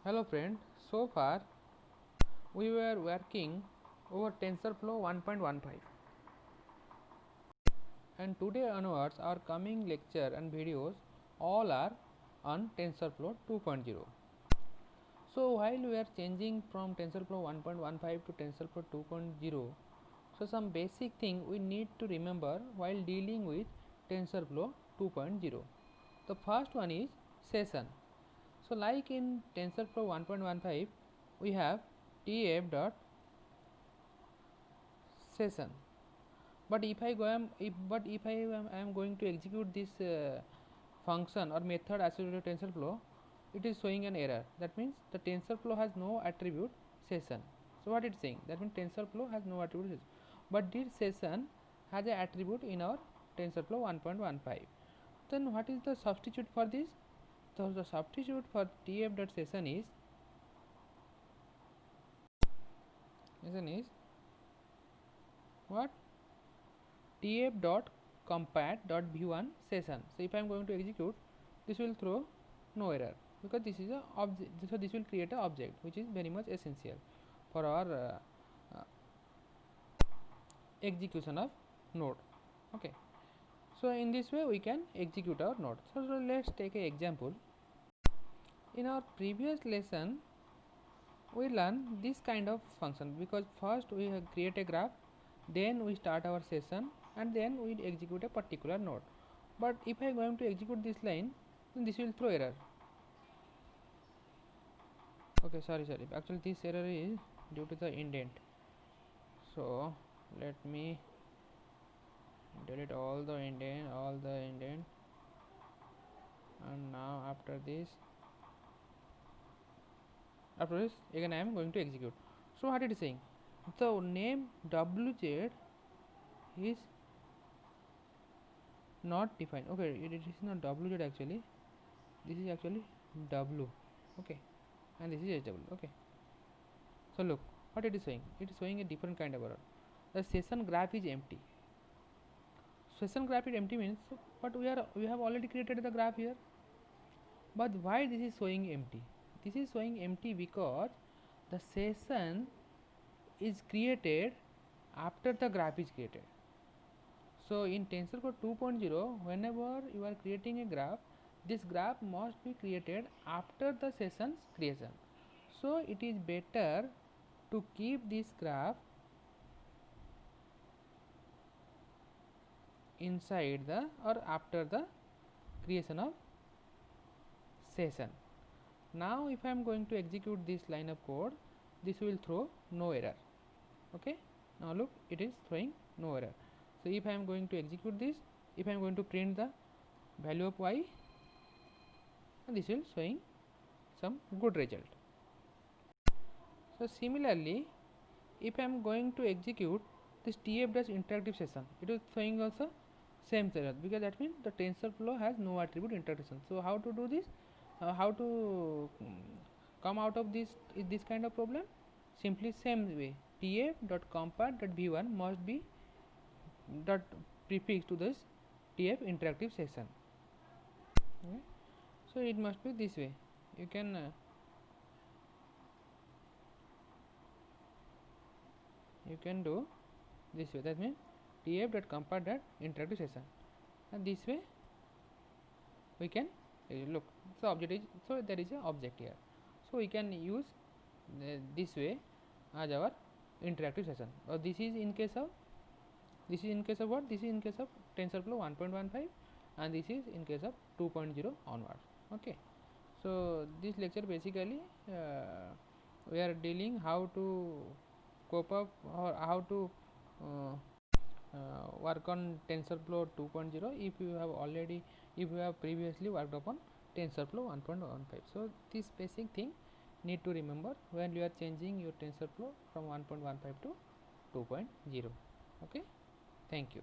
Hello friend, so far we were working over TensorFlow 1.15 and today onwards our coming lecture and videos all are on TensorFlow 2.0. So while we are changing from TensorFlow 1.15 to TensorFlow 2.0, so some basic thing we need to remember while dealing with TensorFlow 2.0. The first one is session. So like in TensorFlow 1.15 we have tf dot session, but if I am going to execute this function or method associated with TensorFlow, it is showing an error. That means the TensorFlow has no attribute session. So what it's saying, that means TensorFlow has no attribute session, but this session has an attribute in our TensorFlow 1.15. Then what is the substitute for this? So the substitute for tf.session is what? tf.compat.v1 session. So if I am going to execute, this will throw no error because this is a object. So this will create a object which is very much essential for our execution of node. Okay. So in this way we can execute our node. So let's take an example. In our previous lesson we learn this kind of function, because first we create a graph, then we start our session, and then we execute a particular node. But if I am going to execute this line, then this will throw error. Okay, sorry, actually this error is due to the indent. So let me delete all the indent, and now after this again I am going to execute. So what it is saying, the name wz is not defined. Okay, it is not wz actually, this is actually w. Okay, and this is hw. Okay, so look what it is saying, it is showing a different kind of error. The session graph is empty. Session graph is empty means, so but we have already created the graph here, but why this is showing empty? This is showing empty because the session is created after the graph is created. So in TensorFlow 2.0, whenever you are creating a graph, this graph must be created after the session's creation. So it is better to keep this graph inside the or after the creation of session. Now if I am going to execute this line of code, this will throw no error. Okay, now look, it is throwing no error. So if I am going to execute this, if I am going to print the value of y, and this will showing some good result. So similarly, if I am going to execute this tf-interactive session, it is showing also same error, because that means the TensorFlow has no attribute interaction. So how to do this? How to come out of this kind of problem? Simply same way, tf.compat.v1 must be dot prefix to this tf interactive session. Okay. So it must be this way. You can do this way. That means tf.compat.interactive session, and this way we can look. So object is, so there is a object here. So we can use this way as our interactive session. This is in case of what? This is in case of TensorFlow 1.15, and this is in case of 2.0 onwards. Okay. So this lecture basically we are dealing how to cope up or how to work on TensorFlow 2.0 if you have previously worked upon TensorFlow 1.15. So this basic thing need to remember when you are changing your TensorFlow from 1.15 to 2.0. Okay, thank you.